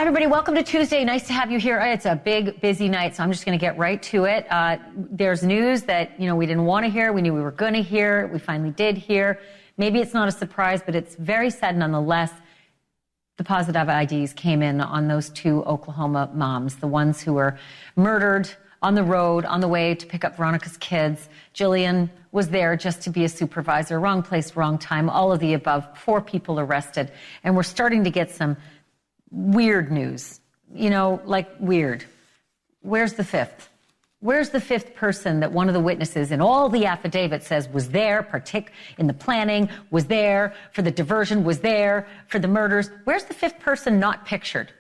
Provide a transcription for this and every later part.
everybody. Welcome to Tuesday. Nice to have you here. It's a big, busy night, so I'm just going to get right to it. There's news that, we didn't want to hear. We knew we were going to hear. We finally did hear. Maybe it's not a surprise, but it's very sad nonetheless. The positive IDs came in on those two Oklahoma moms, the ones who were murdered on the road on the way to pick up Veronica's kids. Jillian was there just to be a supervisor. Wrong place, wrong time, all of the above. 4 people arrested. And we're starting to get some weird news, weird. Where's the 5th? Where's the 5th person that one of the witnesses in all the affidavits says was there, in the planning, was there for the diversion, was there for the murders? Where's the 5th person not pictured?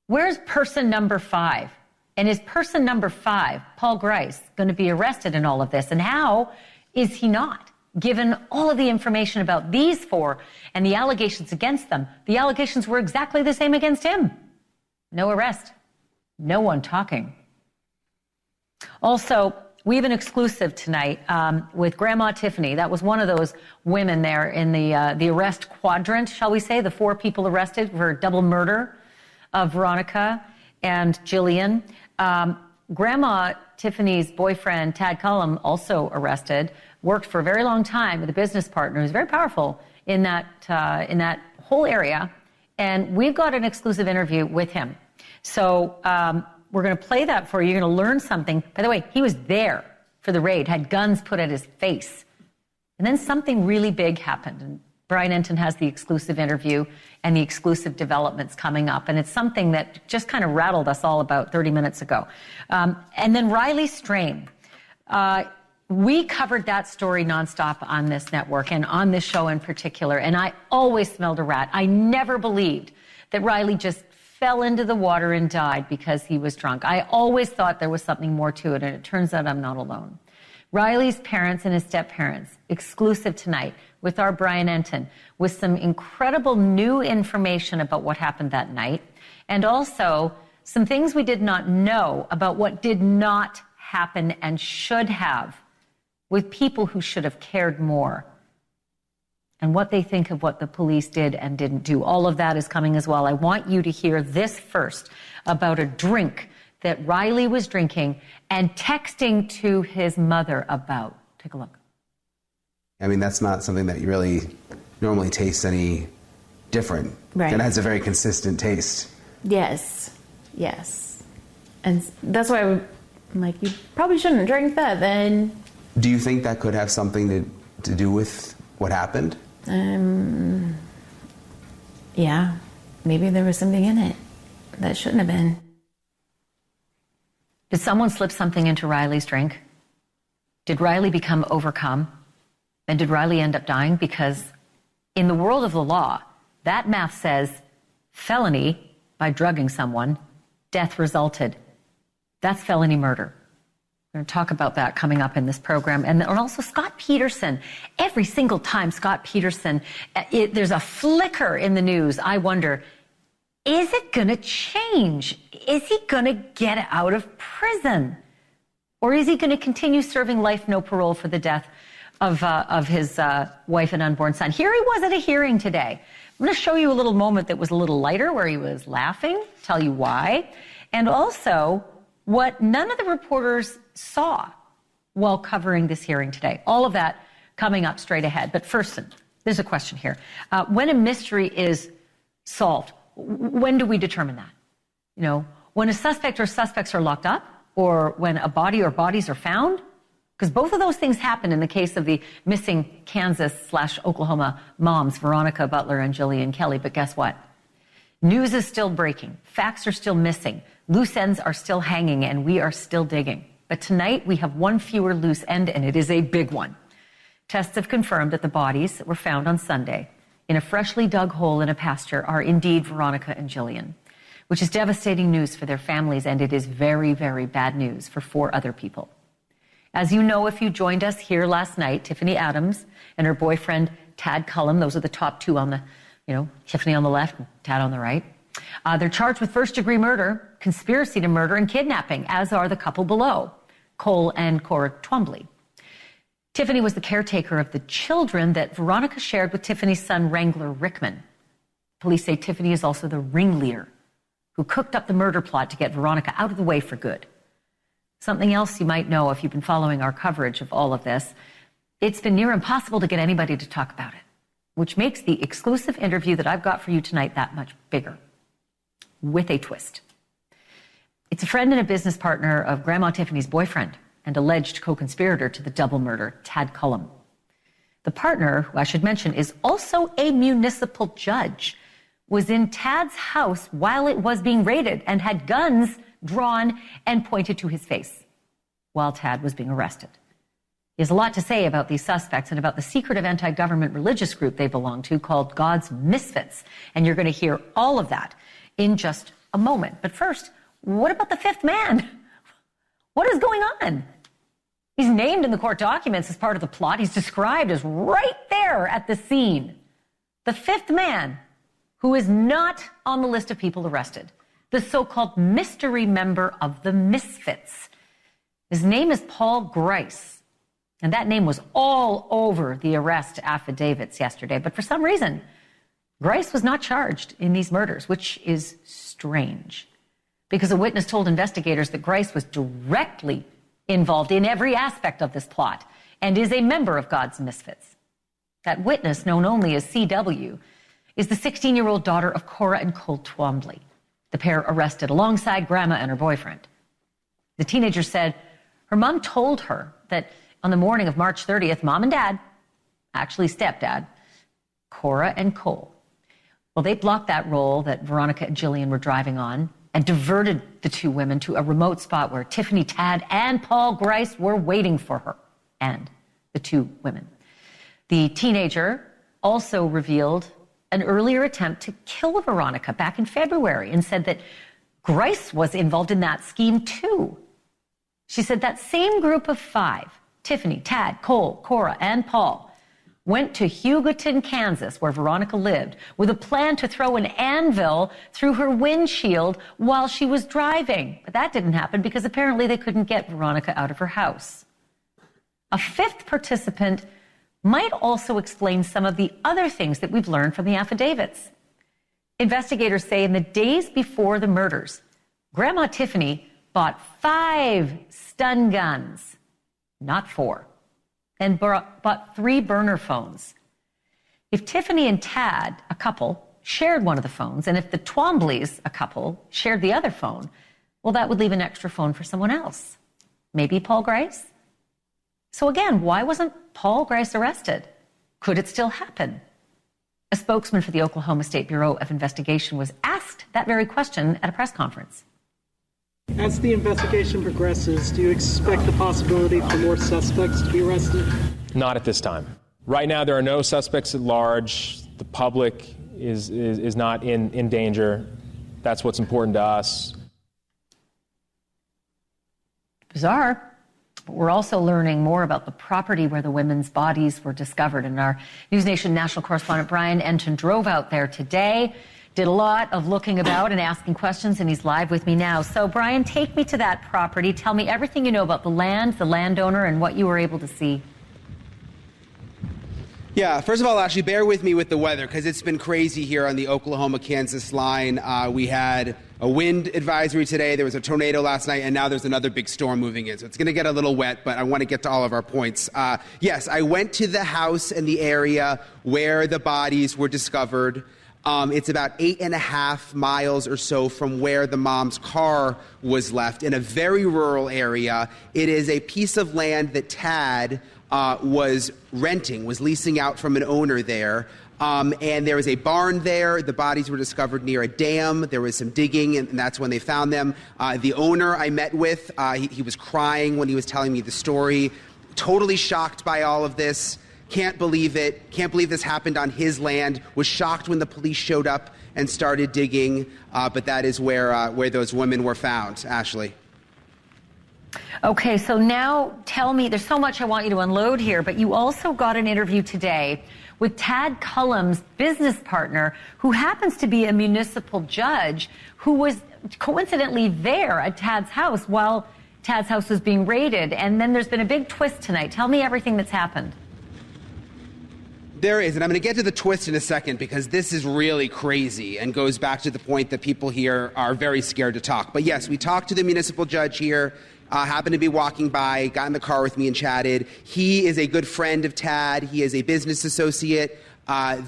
Where's person number 5? And is person number 5, Paul Grice, going to be arrested in all of this? And how is he not? Given all of the information about these 4 and the allegations against them, the allegations were exactly the same against him. No arrest. No one talking. Also, we have an exclusive tonight with Grandma Tiffany. That was one of those women there in the arrest quadrant, shall we say, the 4 people arrested for double murder of Veronica and Jillian. Grandma Tiffany's boyfriend, Tad Cullum, also arrested, worked for a very long time with a business partner who's very powerful in that whole area. And we've got an exclusive interview with him. So we're going to play that for you. You're going to learn something. By the way, he was there for the raid, had guns put at his face. And then something really big happened. And Brian Enton has the exclusive interview and the exclusive developments coming up. And it's something that just kind of rattled us all about 30 minutes ago. And then Riley Strain. We covered that story nonstop on this network and on this show in particular. And I always smelled a rat. I never believed that Riley just fell into the water and died because he was drunk. I always thought there was something more to it, and it turns out I'm not alone. Riley's parents and his step-parents, exclusive tonight with our Brian Enton, with some incredible new information about what happened that night, and also some things we did not know about what did not happen and should have, with people who should have cared more, and what they think of what the police did and didn't do. All of that is coming as well. I want you to hear this first about a drink that Riley was drinking and texting to his mother about. Take a look. I mean, that's not something that you really normally taste any different. Right. It has a very consistent taste. Yes. And that's why I'm like, you probably shouldn't drink that then. Do you think that could have something to do with what happened? Yeah, maybe there was something in it that shouldn't have been. Did someone slip something into Riley's drink? Did Riley become overcome? And did Riley end up dying? Because in the world of the law, that math says felony by drugging someone, death resulted. That's felony murder. We're going to talk about that coming up in this program. And also Scott Peterson. Every single time Scott Peterson, there's a flicker in the news, I wonder, is it going to change? Is he going to get out of prison? Or is he going to continue serving life, no parole for the death of his wife and unborn son? Here he was at a hearing today. I'm going to show you a little moment that was a little lighter where he was laughing, tell you why, and also what none of the reporters saw while covering this hearing today. All of that coming up straight ahead. But first, there's a question here. When a mystery is solved, when do we determine that? When a suspect or suspects are locked up, or when a body or bodies are found? Because both of those things happened in the case of the missing Kansas/Oklahoma moms, Veronica Butler and Jillian Kelly. But guess what? News is still breaking. Facts are still missing. Loose ends are still hanging, and we are still digging. But tonight we have one fewer loose end, and it is a big one. Tests have confirmed that the bodies that were found on Sunday in a freshly dug hole in a pasture are indeed Veronica and Jillian, which is devastating news for their families, and it is very, very bad news for 4 other people. As you know, if you joined us here last night, Tiffany Adams and her boyfriend, Tad Cullum, those are the top 2 on the, Tiffany on the left and Tad on the right. They're charged with first-degree murder, conspiracy to murder, and kidnapping, as are the couple below, Cole and Cora Twombly. Tiffany was the caretaker of the children that Veronica shared with Tiffany's son, Wrangler Rickman. Police say Tiffany is also the ringleader who cooked up the murder plot to get Veronica out of the way for good. Something else you might know if you've been following our coverage of all of this, it's been near impossible to get anybody to talk about it, which makes the exclusive interview that I've got for you tonight that much bigger, with a twist. It's a friend and a business partner of Grandma Tiffany's boyfriend and alleged co-conspirator to the double murder, Tad Cullum. The partner, who I should mention, is also a municipal judge, was in Tad's house while it was being raided and had guns drawn and pointed to his face while Tad was being arrested. He has a lot to say about these suspects and about the secretive anti-government religious group they belong to called God's Misfits. And you're going to hear all of that in just a moment. But first, what about the fifth man? What is going on? He's named in the court documents as part of the plot. He's described as right there at the scene. The fifth man who is not on the list of people arrested. The so-called mystery member of the Misfits. His name is Paul Grice. And that name was all over the arrest affidavits yesterday. But for some reason, Grice was not charged in these murders, which is strange. Because a witness told investigators that Grice was directly involved in every aspect of this plot and is a member of God's Misfits. That witness, known only as CW, is the 16-year-old daughter of Cora and Cole Twombly, the pair arrested alongside Grandma and her boyfriend. The teenager said her mom told her that on the morning of March 30th, mom and dad, actually stepdad, Cora and Cole, well, they blocked that roll that Veronica and Jillian were driving on and diverted the two women to a remote spot where Tiffany, Tad, and Paul Grice were waiting for her and the two women. The teenager also revealed an earlier attempt to kill Veronica back in February and said that Grice was involved in that scheme too. She said that same group of five, Tiffany, Tad, Cole, Cora, and Paul, went to Hugoton, Kansas, where Veronica lived, with a plan to throw an anvil through her windshield while she was driving. But that didn't happen because apparently they couldn't get Veronica out of her house. A fifth participant might also explain some of the other things that we've learned from the affidavits. Investigators say in the days before the murders, Grandma Tiffany bought 5 stun guns, not 4, and bought 3 burner phones. If Tiffany and Tad, a couple, shared one of the phones, and if the Twombleys, a couple, shared the other phone, well, that would leave an extra phone for someone else. Maybe Paul Grice? So again, why wasn't Paul Grice arrested? Could it still happen? A spokesman for the Oklahoma State Bureau of Investigation was asked that very question at a press conference. As the investigation progresses, do you expect the possibility for more suspects to be arrested? Not at this time. Right now, there are no suspects at large. The public is not in danger. That's what's important to us. Bizarre. But we're also learning more about the property where the women's bodies were discovered. And our NewsNation national correspondent Brian Enton drove out there today, did a lot of looking about and asking questions, and he's live with me now. So, Brian, take me to that property. Tell me everything you know about the land, the landowner, and what you were able to see. Yeah, first of all, actually, bear with me with the weather because it's been crazy here on the Oklahoma-Kansas line. We had a wind advisory today. There was a tornado last night, and now there's another big storm moving in. So it's going to get a little wet, but I want to get to all of our points. Yes, I went to the house and the area where the bodies were discovered. It's about 8.5 miles or so from where the mom's car was left in a very rural area. It is a piece of land that Tad was renting, was leasing out from an owner there. And there was a barn there. The bodies were discovered near a dam. There was some digging, and that's when they found them. The owner I met with, he was crying when he was telling me the story. Totally shocked by all of this. Can't believe it. Can't believe this happened on his land. Was shocked when the police showed up and started digging. But that is where those women were found, Ashleigh. Okay, so now tell me, there's so much I want you to unload here, but you also got an interview today with Tad Cullum's business partner, who happens to be a municipal judge, who was coincidentally there at Tad's house while Tad's house was being raided. And then there's been a big twist tonight. Tell me everything that's happened. There is, and I'm going to get to the twist in a second because this is really crazy and goes back to the point that people here are very scared to talk. But yes, we talked to the municipal judge here, happened to be walking by, got in the car with me and chatted. He is a good friend of Tad. He is a business associate.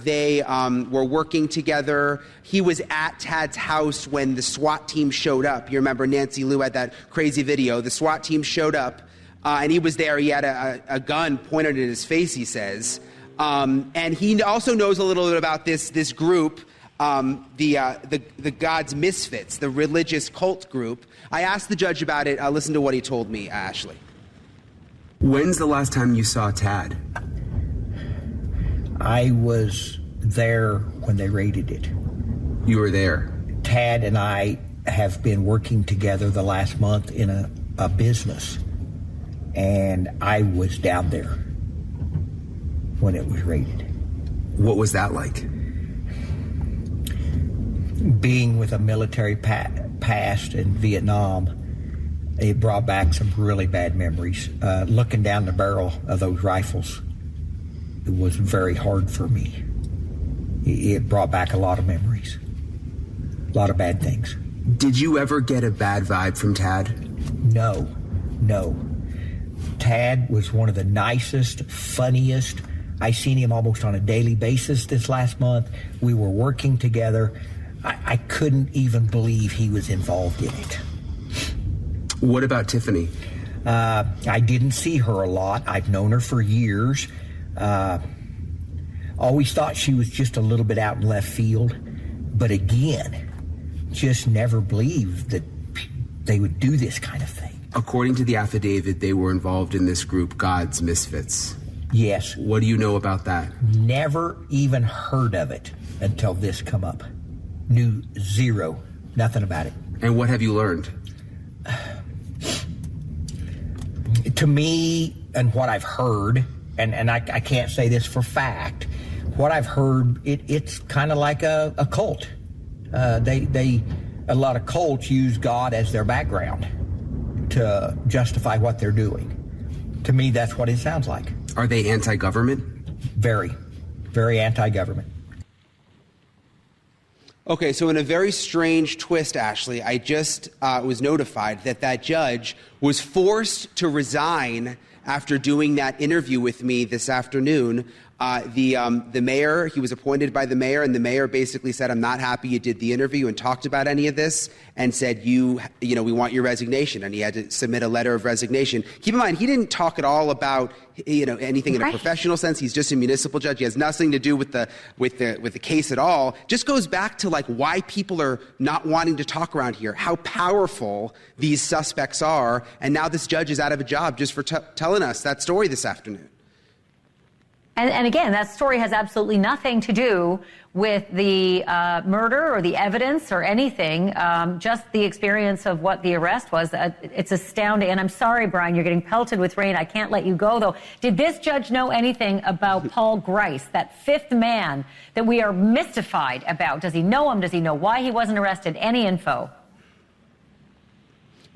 They were working together. He was at Tad's house when the SWAT team showed up. You remember Nancy Liu had that crazy video. The SWAT team showed up, and he was there. He had a gun pointed at his face, he says. And he also knows a little bit about this group, the God's Misfits, the religious cult group. I asked the judge about it. Listen to what he told me, Ashleigh. When's the last time you saw Tad? I was there when they raided it. You were there? Tad and I have been working together the last month in a business, and I was down there when it was raided. What was that like? Being with a military past in Vietnam, it brought back some really bad memories. Looking down the barrel of those rifles, it was very hard for me. It brought back a lot of memories, a lot of bad things. Did you ever get a bad vibe from Tad? No. Tad was one of the nicest, funniest. I seen him almost on a daily basis this last month. We were working together. I couldn't even believe he was involved in it. What about Tiffany? I didn't see her a lot. I've known her for years. Always thought she was just a little bit out in left field. But again, just never believed that they would do this kind of thing. According to the affidavit, they were involved in this group, God's Misfits. Yes. What do you know about that? Never even heard of it until this come up. Knew zero, nothing about it. And what have you learned? To me, and what I've heard, and I can't say this for fact, what I've heard, it's kind of like a cult. A lot of cults use God as their background to justify what they're doing. To me, that's what it sounds like. Are they anti-government? Very, very anti-government. Okay, so in a very strange twist, Ashleigh, I just was notified that judge was forced to resign after doing that interview with me this afternoon. The mayor, he was appointed by the mayor, and the mayor basically said, I'm not happy you did the interview and talked about any of this, and said, we want your resignation. And he had to submit a letter of resignation. Keep in mind, he didn't talk at all about, anything in a professional sense. He's just a municipal judge. He has nothing to do with the case at all. Just goes back to why people are not wanting to talk around here, how powerful these suspects are. And now this judge is out of a job just for telling us that story this afternoon. And again, that story has absolutely nothing to do with the murder or the evidence or anything, just the experience of what the arrest was. It's astounding. And I'm sorry, Brian, you're getting pelted with rain. I can't let you go, though. Did this judge know anything about Paul Grice, that fifth man that we are mystified about? Does he know him? Does he know why he wasn't arrested? Any info?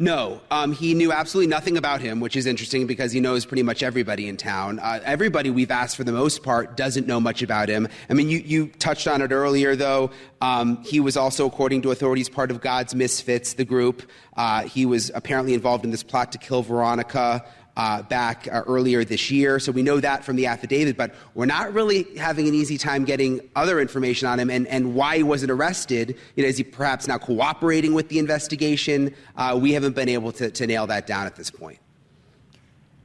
No, he knew absolutely nothing about him, which is interesting because he knows pretty much everybody in town. Everybody we've asked, for the most part, doesn't know much about him. I mean, you touched on it earlier, though. He was also, according to authorities, part of God's Misfits, the group. He was apparently involved in this plot to kill Veronica back earlier this year. So we know that from the affidavit, but we're not really having an easy time getting other information on him and why he wasn't arrested. Is he perhaps now cooperating with the investigation? We haven't been able to nail that down at this point.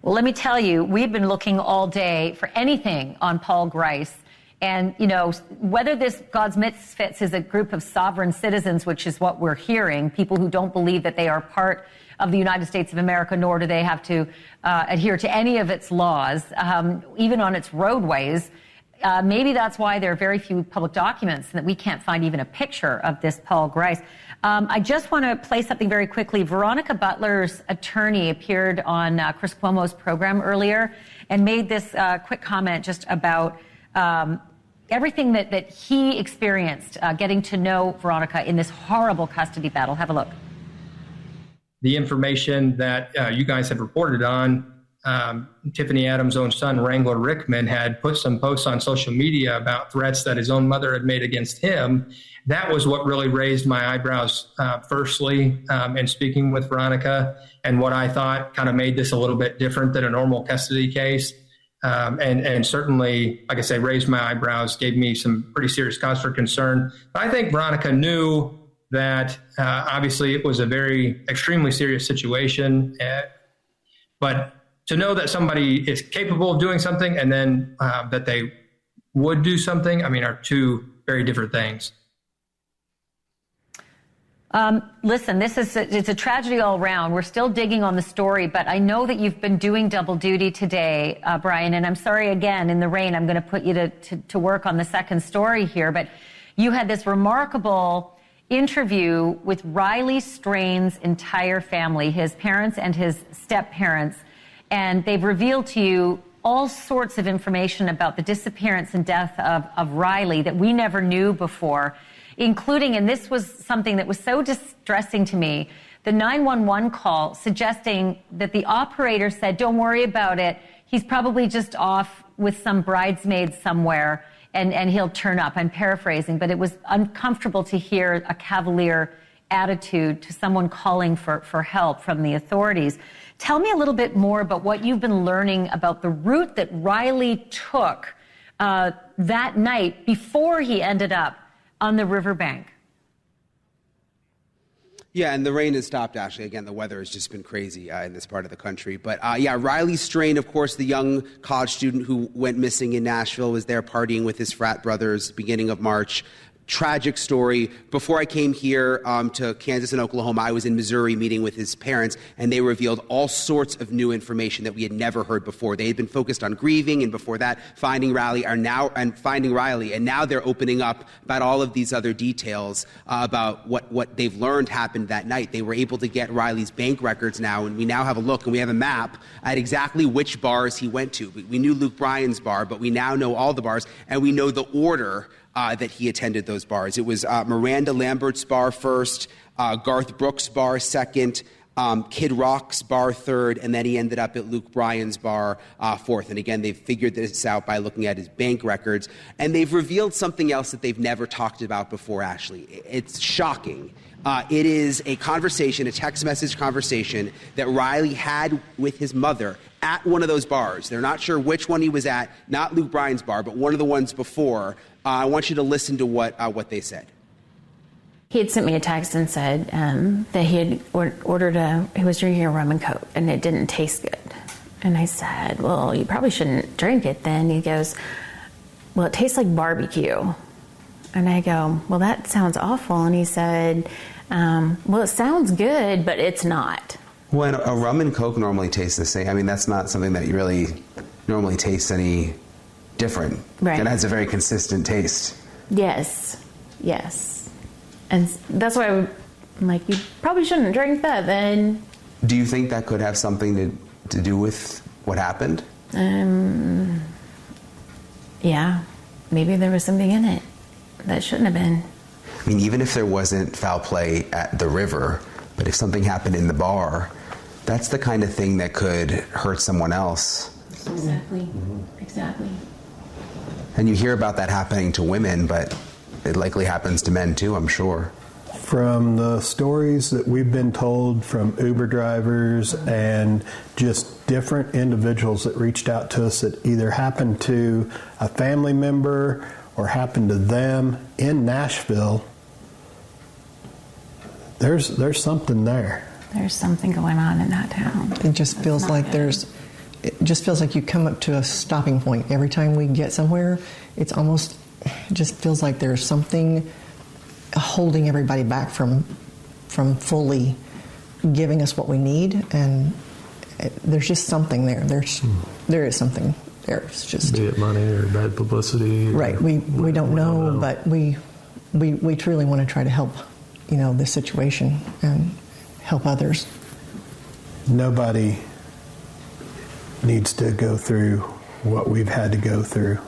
Well, let me tell you, we've been looking all day for anything on Paul Grice. And, whether this God's Misfits is a group of sovereign citizens, which is what we're hearing, people who don't believe that they are part of the United States of America, nor do they have to adhere to any of its laws, even on its roadways. Maybe that's why there are very few public documents and that we can't find even a picture of this Paul Grice. I just want to play something very quickly. Veronica Butler's attorney appeared on Chris Cuomo's program earlier and made this quick comment just about everything that he experienced getting to know Veronica in this horrible custody battle. Have a look. The information that you guys have reported on Tiffany Adams' own son, Wrangler Rickman, had put some posts on social media about threats that his own mother had made against him. That was what really raised my eyebrows, firstly, in speaking with Veronica, and what I thought kind of made this a little bit different than a normal custody case. And certainly, like I say, raised my eyebrows, gave me some pretty serious cause for concern. But I think Veronica knew that obviously it was a very extremely serious situation. But to know that somebody is capable of doing something and then that they would do something, I mean, are two very different things. Listen, it's a tragedy all around. We're still digging on the story, but I know that you've been doing double duty today, Brian, and I'm sorry again, in the rain, I'm going to put you to work on the second story here, but you had this remarkable interview with Riley Strain's entire family, his parents and his step-parents, and they've revealed to you all sorts of information about the disappearance and death of Riley that we never knew before, including, and this was something that was so distressing to me, the 911 call suggesting that the operator said, don't worry about it, he's probably just off with some bridesmaid somewhere and he'll turn up. I'm paraphrasing, but it was uncomfortable to hear a cavalier attitude to someone calling for help from the authorities. Tell me a little bit more about what you've been learning about the route that Riley took that night before he ended up on the riverbank. Yeah, and the rain has stopped, Ashleigh. Again, the weather has just been crazy in this part of the country. But yeah, Riley Strain, of course, the young college student who went missing in Nashville, was there partying with his frat brothers beginning of March. Tragic story. Before I came here to Kansas and Oklahoma, I was in Missouri meeting with his parents, and they revealed all sorts of new information that we had never heard before. They had been focused on grieving, and before that, finding Riley, and now they're opening up about all of these other details about what they've learned happened that night. They were able to get Riley's bank records now, and we now have a look, and we have a map at exactly which bars he went to. We knew Luke Bryan's bar, but we now know all the bars, and we know the order that he attended those bars. It was Miranda Lambert's bar first, Garth Brooks' bar second, Kid Rock's bar third, and then he ended up at Luke Bryan's bar fourth. And again, they've figured this out by looking at his bank records. And they've revealed something else that they've never talked about before, Ashleigh. It's shocking. It is a conversation, a text message conversation that Riley had with his mother at one of those bars. They're not sure which one he was at, not Luke Bryan's bar, but one of the ones before. I want you to listen to what they said. He had sent me a text and said that he had ordered he was drinking a rum and coke and it didn't taste good. And I said, well, you probably shouldn't drink it then. He goes, well, it tastes like barbecue. And I go, well, that sounds awful. And he said, well, it sounds good, but it's not. When a rum and coke normally tastes the same, I mean, that's not something that you really normally taste any different. Right. It has a very consistent taste. Yes. And that's why I'm like, you probably shouldn't drink that then. Do you think that could have something to do with what happened? Yeah. Maybe there was something in it that shouldn't have been. I mean, even if there wasn't foul play at the river, but if something happened in the bar, that's the kind of thing that could hurt someone else. Exactly. Exactly. And you hear about that happening to women, but it likely happens to men too, I'm sure. From the stories that we've been told from Uber drivers and just different individuals that reached out to us that either happened to a family member or happened to them in Nashville, there's something there. There's something going on in that town. It just feels like you come up to a stopping point. Every time we get somewhere, it just feels like there's something holding everybody back from fully giving us what we need, and there's just something there. There is something there. It's just, be it money or bad publicity. Right. We don't know, but we truly want to try to help, this situation and help others. Nobody needs to go through what we've had to go through,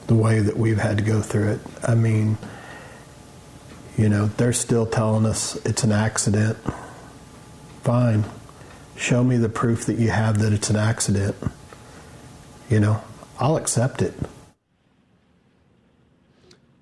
the way that we've had to go through it. I mean, they're still telling us it's an accident. Fine. show me the proof that you have that it's an accident. I'll accept it.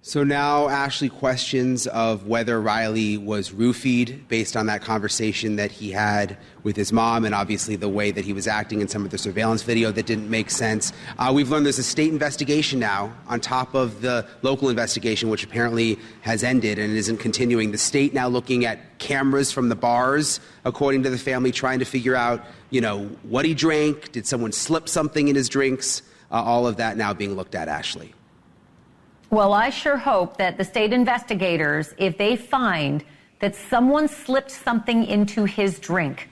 So now Ashleigh questions of whether Riley was roofied based on that conversation that he had with his mom, and obviously the way that he was acting in some of the surveillance video that didn't make sense. We've learned there's a state investigation now on top of the local investigation, which apparently has ended and isn't continuing. The state now looking at cameras from the bars, according to the family, trying to figure out, what he drank. Did someone slip something in his drinks? All of that now being looked at, Ashleigh. Well, I sure hope that the state investigators, if they find that someone slipped something into his drink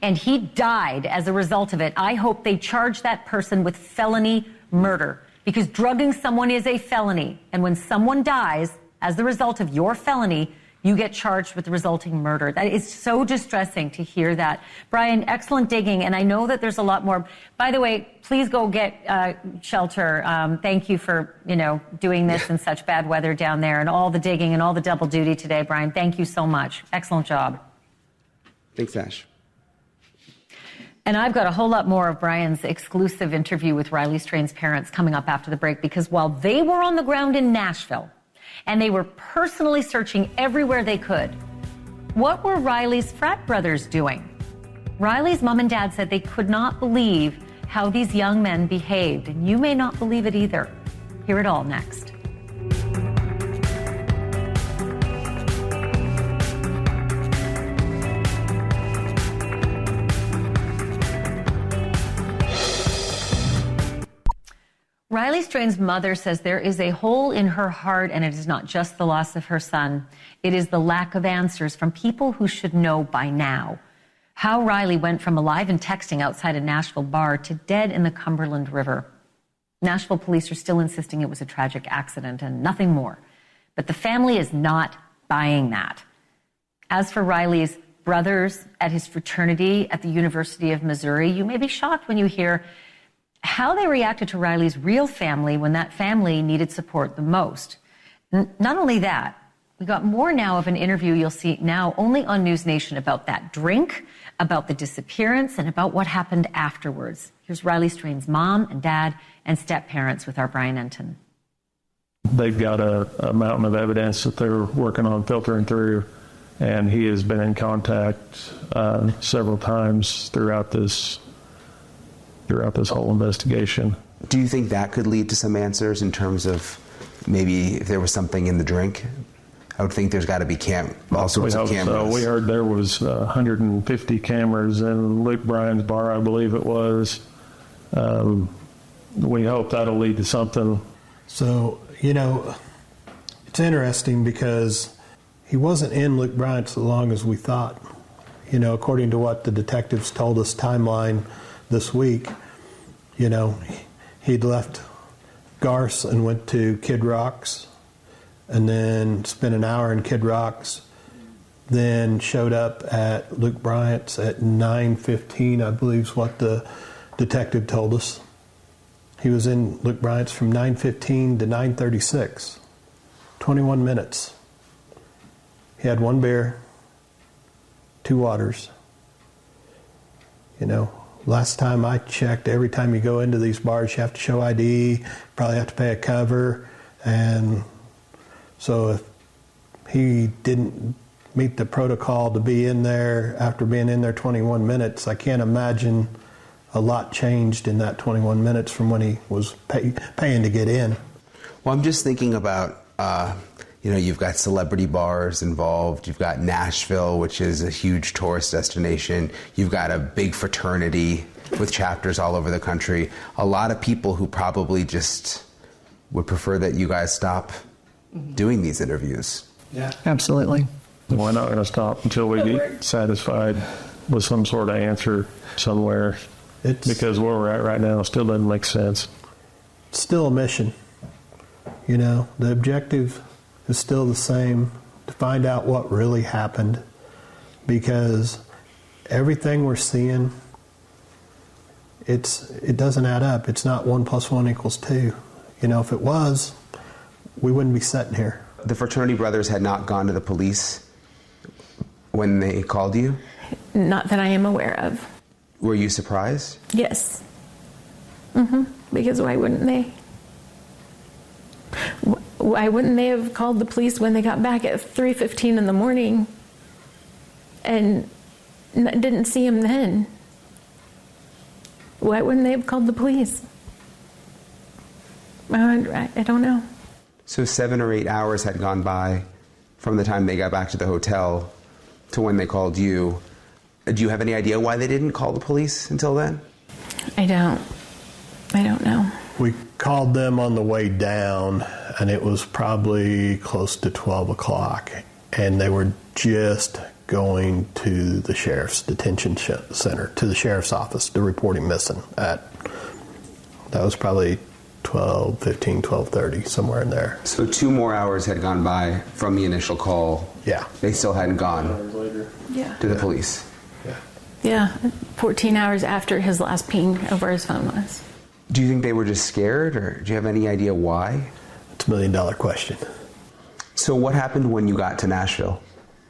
and he died as a result of it, I hope they charge that person with felony murder, because drugging someone is a felony. And when someone dies as the result of your felony, you get charged with the resulting murder. That is so distressing to hear that. Brian, excellent digging, and I know that there's a lot more. By the way, please go get shelter. Thank you for, doing this in such bad weather down there, and all the digging and all the double duty today, Brian. Thank you so much. Excellent job. Thanks, Ash. And I've got a whole lot more of Brian's exclusive interview with Riley Strain's parents coming up after the break, because while they were on the ground in Nashville, and they were personally searching everywhere they could, what were Riley's frat brothers doing? Riley's mom and dad said they could not believe how these young men behaved, and you may not believe it either. Hear it all next. Riley Strain's mother says there is a hole in her heart, and it is not just the loss of her son. It is the lack of answers from people who should know by now. How Riley went from alive and texting outside a Nashville bar to dead in the Cumberland River. Nashville police are still insisting it was a tragic accident and nothing more. But the family is not buying that. As for Riley's brothers at his fraternity at the University of Missouri, you may be shocked when you hear how they reacted to Riley's real family when that family needed support the most. Not only that, we got more now of an interview you'll see now only on NewsNation about that drink, about the disappearance, and about what happened afterwards. Here's Riley Strain's mom and dad and step-parents with our Brian Enton. They've got a mountain of evidence that they're working on filtering through, and he has been in contact several times throughout this whole investigation. Do you think that could lead to some answers in terms of maybe if there was something in the drink? I would think there's got to be all sorts of cameras. So we heard there was 150 cameras in Luke Bryan's bar, I believe it was. We hope that'll lead to something. So, it's interesting because he wasn't in Luke Bryan so long as we thought. According to what the detectives told us timeline this week, he'd left Garce and went to Kid Rock's, and then spent an hour in Kid Rock's, then showed up at Luke Bryant's at 9:15, I believe is what the detective told us. He was in Luke Bryant's from 9:15 to 9:36, 21 minutes. He had one beer, 2 waters. Last time I checked, every time you go into these bars, you have to show ID, probably have to pay a cover. And so if he didn't meet the protocol to be in there after being in there 21 minutes, I can't imagine a lot changed in that 21 minutes from when he was paying to get in. Well, I'm just thinking about, you've got celebrity bars involved. You've got Nashville, which is a huge tourist destination. You've got a big fraternity with chapters all over the country. A lot of people who probably just would prefer that you guys stop doing these interviews. Yeah, absolutely. We're not going to stop until we get satisfied with some sort of answer somewhere. Because where we're at right now still doesn't make sense. It's still a mission. The objective is still the same, to find out what really happened, because everything we're seeing, it doesn't add up. It's not 1 + 1 = 2. If it was, we wouldn't be sitting here. The fraternity brothers had not gone to the police when they called you? Not that I am aware of. Were you surprised? Yes. Because why wouldn't they? Why wouldn't they have called the police when they got back at 3:15 in the morning and didn't see him then? Why wouldn't they have called the police? I don't know. So 7 or 8 hours had gone by from the time they got back to the hotel to when they called you. Do you have any idea why they didn't call the police until then? I don't know. We called them on the way down, and it was probably close to 12 o'clock, and they were just going to the sheriff's detention center, to the sheriff's office to report him missing. That was probably 12:15, 12:30, somewhere in there. So 2 more hours had gone by from the initial call. Yeah. They still hadn't gone to the police. Yeah, 14 hours after his last ping of where his phone was. Do you think they were just scared, or do you have any idea why? It's $1 million question. So what happened when you got to Nashville?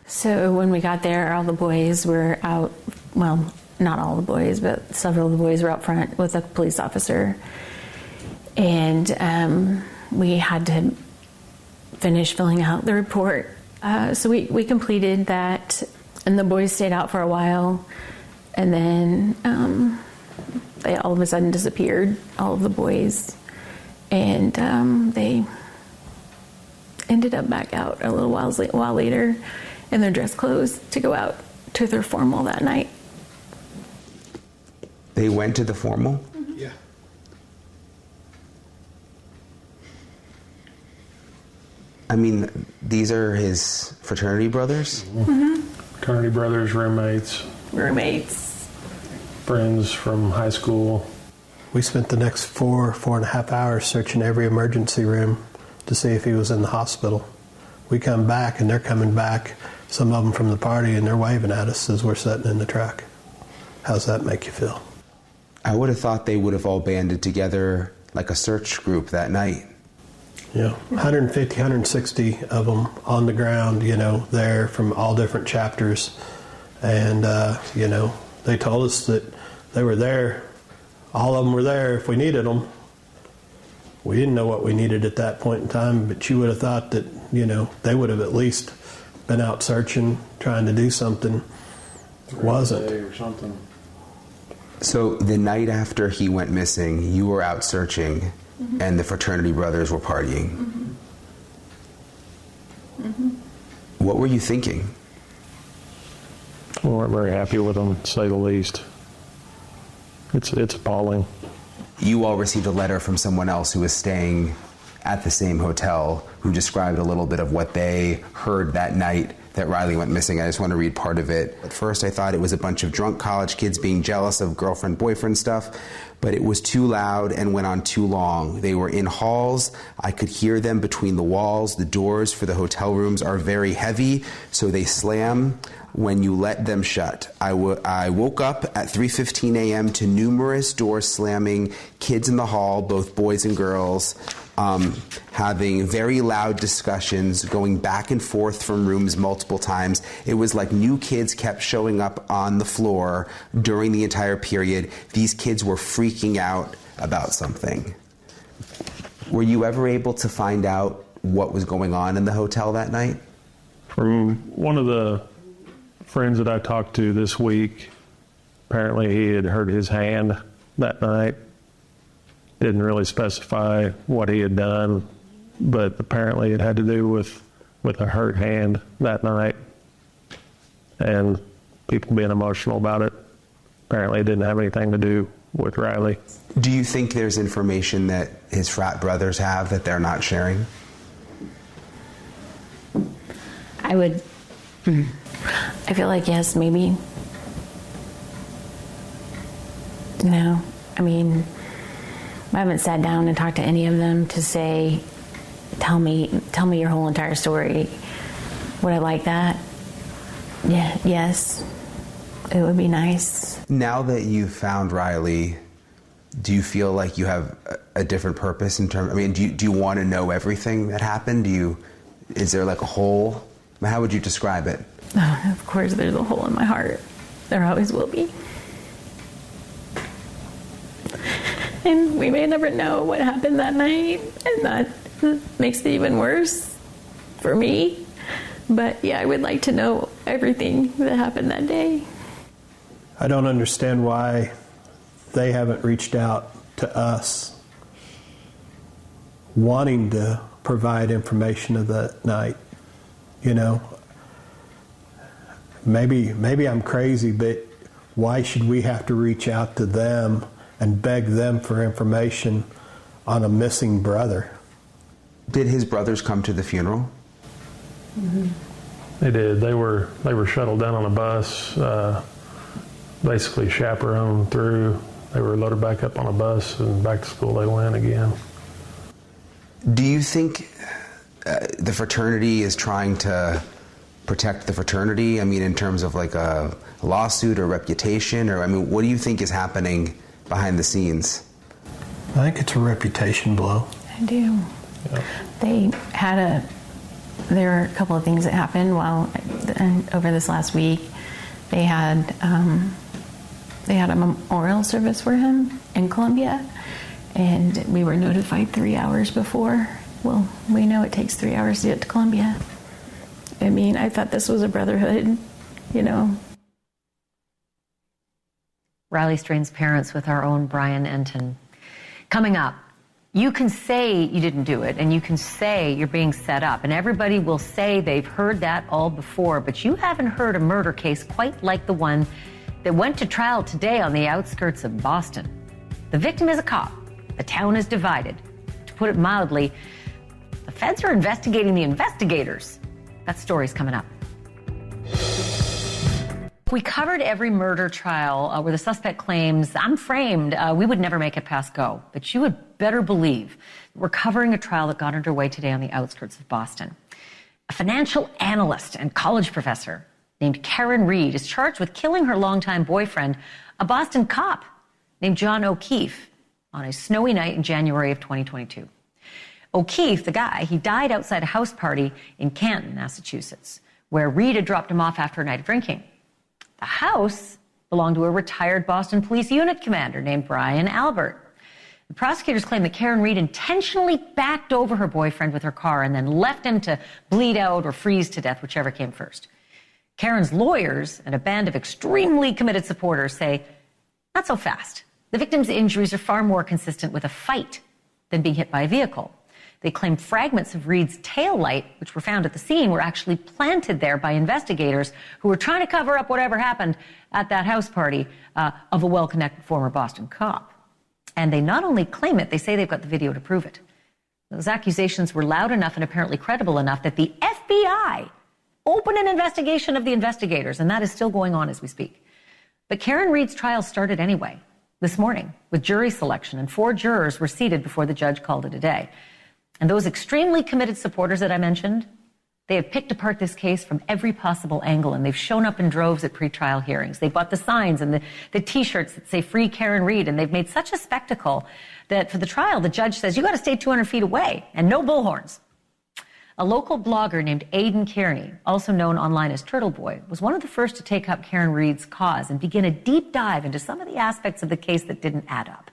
So when we got there, all the boys were out. Well, not all the boys, but several of the boys were out front with a police officer. And we had to finish filling out the report. So we completed that, and the boys stayed out for a while. And then they all of a sudden disappeared, all of the boys. And they ended up back out a little while later in their dress clothes to go out to their formal that night. They went to the formal? Yeah. I mean, these are his fraternity brothers? Fraternity brothers, roommates, friends from high school. We spent the next 4.5 hours searching every emergency room to see if he was in the hospital. We come back, and they're coming back, some of them from the party, and they're waving at us as we're sitting in the truck. How's that make you feel? I would have thought they would have all banded together like a search group that night. Yeah, 150, 160 of them on the ground, there from all different chapters. And, they told us that they were there. All of them were there if we needed them. We didn't know what we needed at that point in time, but you would have thought that, they would have at least been out searching, trying to do something. Wasn't. Or something. So the night after he went missing, you were out searching, and the fraternity brothers were partying. What were you thinking? We weren't very happy with them, to say the least. It's appalling. You all received a letter from someone else who was staying at the same hotel who described a little bit of what they heard that night that Riley went missing. I just want to read part of it. At first I thought it was a bunch of drunk college kids being jealous of girlfriend-boyfriend stuff, but it was too loud and went on too long. They were in halls. I could hear them between the walls. The doors for the hotel rooms are very heavy, so they slam when you let them shut. I woke up at 3:15 a.m. to numerous doors slamming, kids in the hall, both boys and girls, having very loud discussions, going back and forth from rooms multiple times. It was like new kids kept showing up on the floor during the entire period. These kids were freaking out about something. Were you ever able to find out what was going on in the hotel that night? From one of the friends that I talked to this week, apparently he had hurt his hand that night. Didn't really specify what he had done, but apparently it had to do with a hurt hand that night and people being emotional about it. Apparently it didn't have anything to do with Riley. Do you think there's information that his frat brothers have that they're not sharing? I feel like yes, maybe. No, I mean, I haven't sat down and talked to any of them to say, tell me your whole entire story. Would I like that? Yeah, yes, it would be nice. Now that you've found Riley, do you feel like you have a different purpose in terms? I mean, do you want to know everything that happened? Is there like a hole? How would you describe it? Oh, of course, there's a hole in my heart. There always will be. And we may never know what happened that night, and that makes it even worse for me. But yeah, I would like to know everything that happened that day. I don't understand why they haven't reached out to us wanting to provide information of that night. You know, maybe I'm crazy, but why should we have to reach out to them and beg them for information on a missing brother? Did his brothers come to the funeral? Mm-hmm. They did. They were shuttled down on a bus, basically chaperoned through. They were loaded back up on a bus, and back to school they went again. Do you think the fraternity is trying to protect the fraternity? I mean, in terms of like a lawsuit or reputation, or I mean, what do you think is happening behind the scenes? I think it's a reputation blow. I do. Yeah. There were a couple of things that happened over this last week. They had a memorial service for him in Columbia, and we were notified 3 hours before. Well, we know it takes 3 hours to get to Columbia. I mean, I thought this was a brotherhood, you know. Riley Strain's parents with our own Brian Enton. Coming up, you can say you didn't do it, and you can say you're being set up, and everybody will say they've heard that all before, but you haven't heard a murder case quite like the one that went to trial today on the outskirts of Boston. The victim is a cop. The town is divided. To put it mildly, the feds are investigating the investigators. That story's coming up. We covered every murder trial where the suspect claims, I'm framed, we would never make it past go. But you would better believe we're covering a trial that got underway today on the outskirts of Boston. A financial analyst and college professor named Karen Reed is charged with killing her longtime boyfriend, a Boston cop named John O'Keefe, on a snowy night in January of 2022. O'Keefe, the guy, he died outside a house party in Canton, Massachusetts, where Reed had dropped him off after a night of drinking. The house belonged to a retired Boston Police Unit commander named Brian Albert. The prosecutors claim that Karen Reed intentionally backed over her boyfriend with her car and then left him to bleed out or freeze to death, whichever came first. Karen's lawyers and a band of extremely committed supporters say, not so fast. The victim's injuries are far more consistent with a fight than being hit by a vehicle. They claim fragments of Reed's taillight, which were found at the scene, were actually planted there by investigators who were trying to cover up whatever happened at that house party of a well-connected former Boston cop. And they not only claim it, they say they've got the video to prove it. Those accusations were loud enough and apparently credible enough that the FBI opened an investigation of the investigators, and that is still going on as we speak. But Karen Reed's trial started anyway, this morning, with jury selection, and 4 jurors were seated before the judge called it a day. And those extremely committed supporters that I mentioned, they have picked apart this case from every possible angle, and they've shown up in droves at pretrial hearings. They bought the signs and the T-shirts that say "Free Karen Reed," and they've made such a spectacle that for the trial, the judge says, you got to stay 200 feet away and no bullhorns. A local blogger named Aidan Kearney, also known online as Turtle Boy, was one of the first to take up Karen Reed's cause and begin a deep dive into some of the aspects of the case that didn't add up.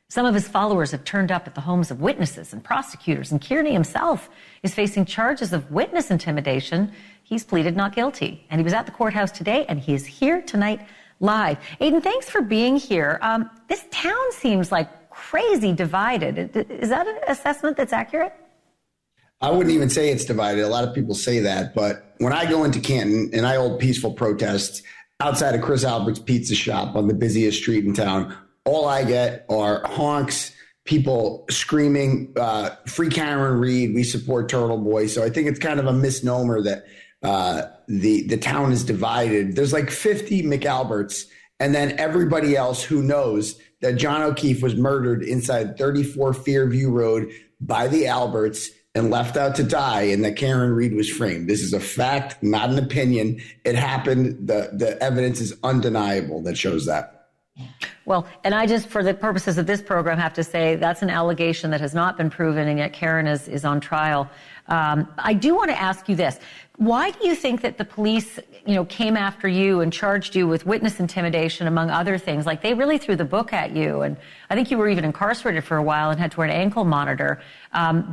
Some of his followers have turned up at the homes of witnesses and prosecutors, and Kearney himself is facing charges of witness intimidation. He's pleaded not guilty, and he was at the courthouse today, and he is here tonight live. Aidan, thanks for being here. This town seems like crazy divided. Is that an assessment that's accurate? I wouldn't even say it's divided. A lot of people say that, but when I go into Canton and I hold peaceful protests outside of Chris Albert's pizza shop on the busiest street in town, all I get are honks, people screaming, "Free Karen Reed, we support Turtle Boy." So I think it's kind of a misnomer that the town is divided. There's like 50 McAlberts, and then everybody else who knows that John O'Keefe was murdered inside 34 Fairview Road by the Alberts and left out to die, and that Karen Reed was framed. This is a fact, not an opinion. It happened. The evidence is undeniable that shows that. Well, and I just, for the purposes of this program, have to say that's an allegation that has not been proven, and yet Karen is on trial. I do want to ask you this. Why do you think that the police, came after you and charged you with witness intimidation, among other things? Like, they really threw the book at you, and I think you were even incarcerated for a while and had to wear an ankle monitor,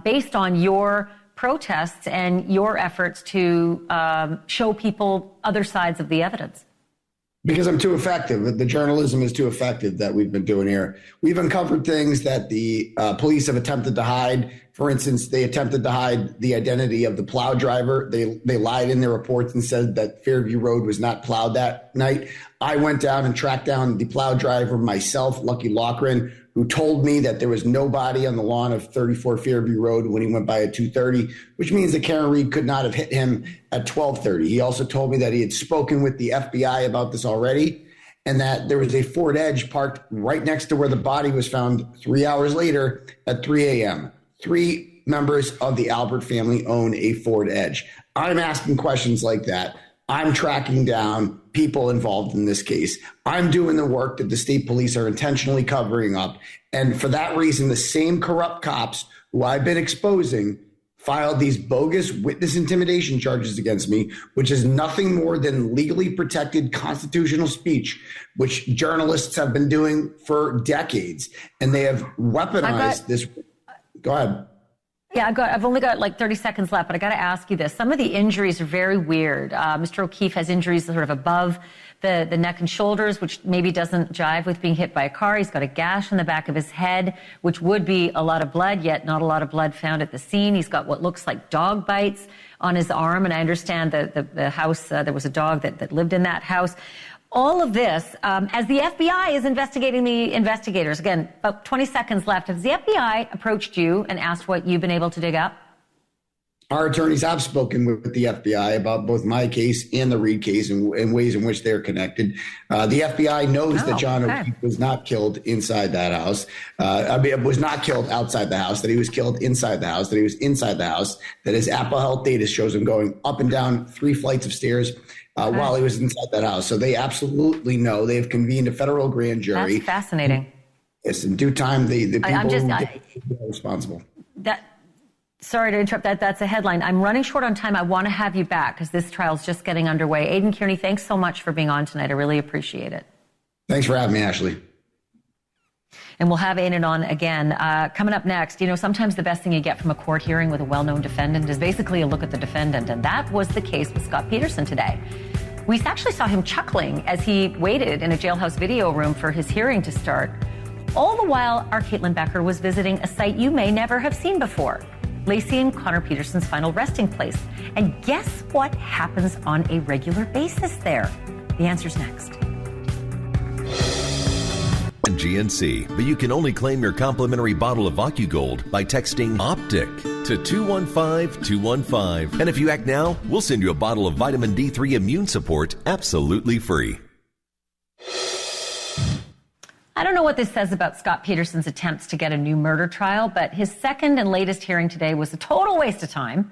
based on your protests and your efforts to show people other sides of the evidence. Because I'm too effective. The journalism is too effective that we've been doing here. We've uncovered things that the police have attempted to hide. For instance, they attempted to hide the identity of the plow driver. They lied in their reports and said that Fairview Road was not plowed that night. I went down and tracked down the plow driver myself, Lucky Loughran, who told me that there was nobody on the lawn of 34 Fairview Road when he went by at 2:30, which means that Karen Reed could not have hit him at 12:30. He also told me that he had spoken with the FBI about this already, and that there was a Ford Edge parked right next to where the body was found 3 hours later at 3 a.m. 3 members of the Albert family own a Ford Edge. I'm asking questions like that. I'm tracking down people involved in this case. I'm doing the work that the state police are intentionally covering up. And for that reason, the same corrupt cops who I've been exposing filed these bogus witness intimidation charges against me, which is nothing more than legally protected constitutional speech, which journalists have been doing for decades. And they have weaponized this. Go ahead. Yeah, I've only got like 30 seconds left, but I got to ask you this. Some of the injuries are very weird. Mr. O'Keefe has injuries sort of above the neck and shoulders, which maybe doesn't jive with being hit by a car. He's got a gash in the back of his head, which would be a lot of blood, yet not a lot of blood found at the scene. He's got what looks like dog bites on his arm, and I understand that the house, there was a dog that lived in that house. All of this, as the FBI is investigating the investigators, again, about 20 seconds left, has the FBI approached you and asked what you've been able to dig up? Our attorneys have spoken with the FBI about both my case and the Reed case and ways in which they're connected. The FBI knows that John O'Keefe was not killed inside that house. Was not killed outside the house, that he was killed inside the house, that he was inside the house, that his Apple Health data shows him going up and down 3 flights of stairs while he was inside that house. So they absolutely know. They have convened a federal grand jury. That's fascinating. Yes, in due time, the people are responsible. Sorry to interrupt. That's a headline. I'm running short on time. I want to have you back because this trial is just getting underway. Aidan Kearney, thanks so much for being on tonight. I really appreciate it. Thanks for having me, Ashleigh. And we'll have Aidan on again. Coming up next, sometimes the best thing you get from a court hearing with a well-known defendant is basically a look at the defendant. And that was the case with Scott Peterson today. We actually saw him chuckling as he waited in a jailhouse video room for his hearing to start. All the while, our Caitlin Becker was visiting a site you may never have seen before, Lacey and Connor Peterson's final resting place. And guess what happens on a regular basis there? The answer's next. GNC, but you can only claim your complimentary bottle of AccuGold by texting OPTIC to 215-215. And if you act now, we'll send you a bottle of vitamin D3 immune support absolutely free. I don't know what this says about Scott Peterson's attempts to get a new murder trial, but his second and latest hearing today was a total waste of time.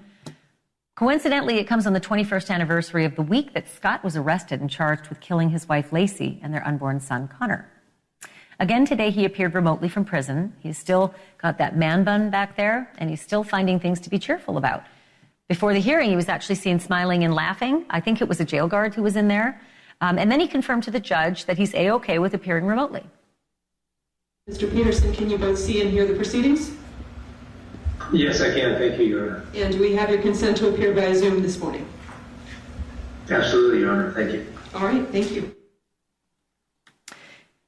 Coincidentally, it comes on the 21st anniversary of the week that Scott was arrested and charged with killing his wife Lacey and their unborn son Connor. Again today, he appeared remotely from prison. He's still got that man bun back there, and he's still finding things to be cheerful about. Before the hearing, he was actually seen smiling and laughing. I think it was a jail guard who was in there. And then he confirmed to the judge that he's A-OK with appearing remotely. Mr. Peterson, can you both see and hear the proceedings? Yes, I can. Thank you, Your Honor. And do we have your consent to appear by Zoom this morning? Absolutely, Your Honor. Thank you. All right. Thank you.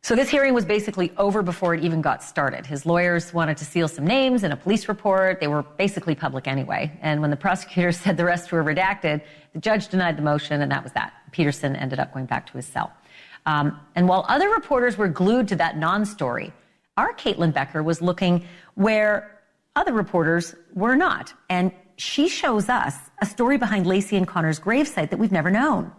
So this hearing was basically over before it even got started. His lawyers wanted to seal some names in a police report. They were basically public anyway. And when the prosecutor said the rest were redacted, the judge denied the motion, and that was that. Peterson ended up going back to his cell. And while other reporters were glued to that non-story, our Caitlin Becker was looking where other reporters were not. And she shows us a story behind Lacey and Connor's gravesite that we've never known.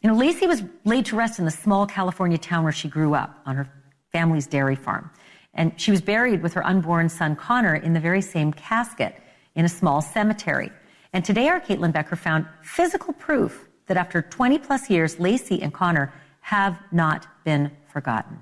Lacey was laid to rest in the small California town where she grew up on her family's dairy farm. And she was buried with her unborn son Connor in the very same casket in a small cemetery. And today our Caitlin Becker found physical proof that after 20 plus years, Lacey and Connor have not been forgotten.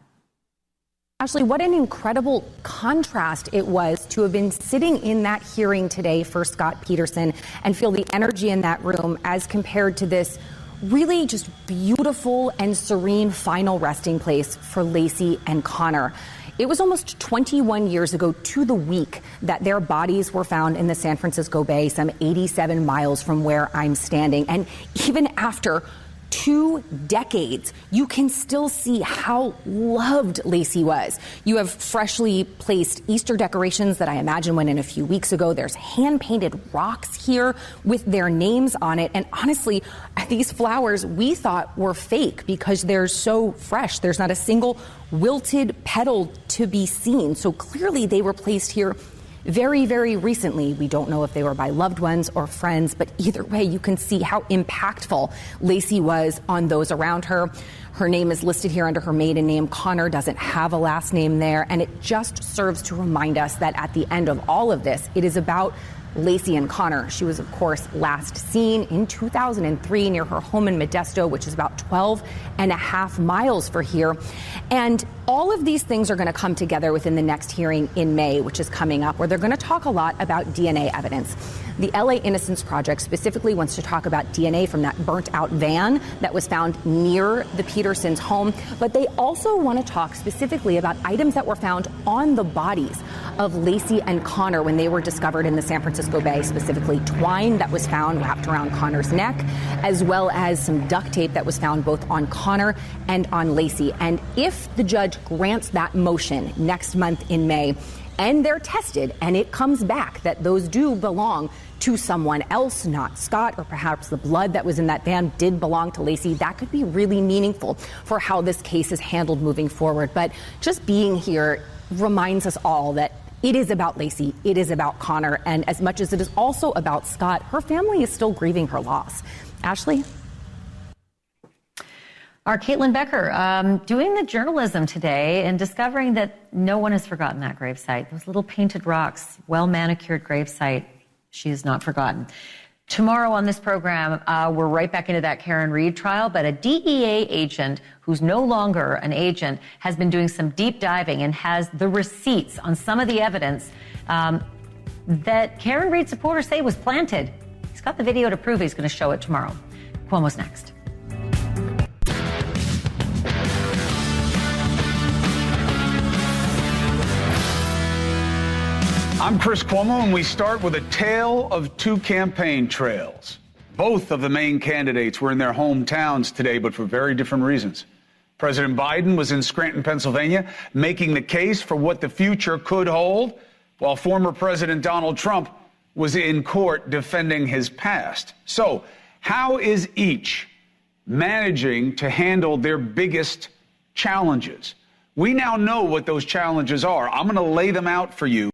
Ashleigh, what an incredible contrast it was to have been sitting in that hearing today for Scott Peterson and feel the energy in that room as compared to this really just beautiful and serene final resting place for Laci and Conner. It was almost 21 years ago to the week that their bodies were found in the San Francisco Bay, some 87 miles from where I'm standing. And even after 2 decades, you can still see how loved Laci was. You have freshly placed Easter decorations that I imagine went in a few weeks ago. There's hand-painted rocks here with their names on it. And honestly, these flowers we thought were fake because they're so fresh. There's not a single wilted petal to be seen. So clearly they were placed here very, very recently. We don't know if they were by loved ones or friends, but either way, you can see how impactful Laci was on those around her. Her name is listed here under her maiden name. Conner doesn't have a last name there, and it just serves to remind us that at the end of all of this, it is about Laci and Conner. She was, of course, last seen in 2003 near her home in Modesto, which is about 12 and a half miles from here. And all of these things are going to come together within the next hearing in May, which is coming up, where they're going to talk a lot about DNA evidence. The LA Innocence Project specifically wants to talk about DNA from that burnt out van that was found near the Petersons' home. But they also want to talk specifically about items that were found on the bodies of Laci and Conner when they were discovered in the San Francisco Bay, specifically twine that was found wrapped around Conner's neck, as well as some duct tape that was found both on Conner and on Laci. And if the judge grants that motion next month in May, and they're tested, and it comes back that those do belong to someone else, not Scott, or perhaps the blood that was in that van did belong to Laci, that could be really meaningful for how this case is handled moving forward. But just being here reminds us all that it is about Laci, it is about Conner, and as much as it is also about Scott, her family is still grieving her loss. Ashleigh? Our Caitlin Becker doing the journalism today and discovering that no one has forgotten that gravesite. Those little painted rocks, well-manicured gravesite, she is not forgotten. Tomorrow on this program, we're right back into that Karen Reed trial, but a DEA agent who's no longer an agent has been doing some deep diving and has the receipts on some of the evidence that Karen Reed supporters say was planted. He's got the video to prove. He's going to show it tomorrow. Cuomo's next. I'm Chris Cuomo, and we start with a tale of two campaign trails. Both of the main candidates were in their hometowns today, but for very different reasons. President Biden was in Scranton, Pennsylvania, making the case for what the future could hold, while former President Donald Trump was in court defending his past. So, how is each managing to handle their biggest challenges? We now know what those challenges are. I'm going to lay them out for you.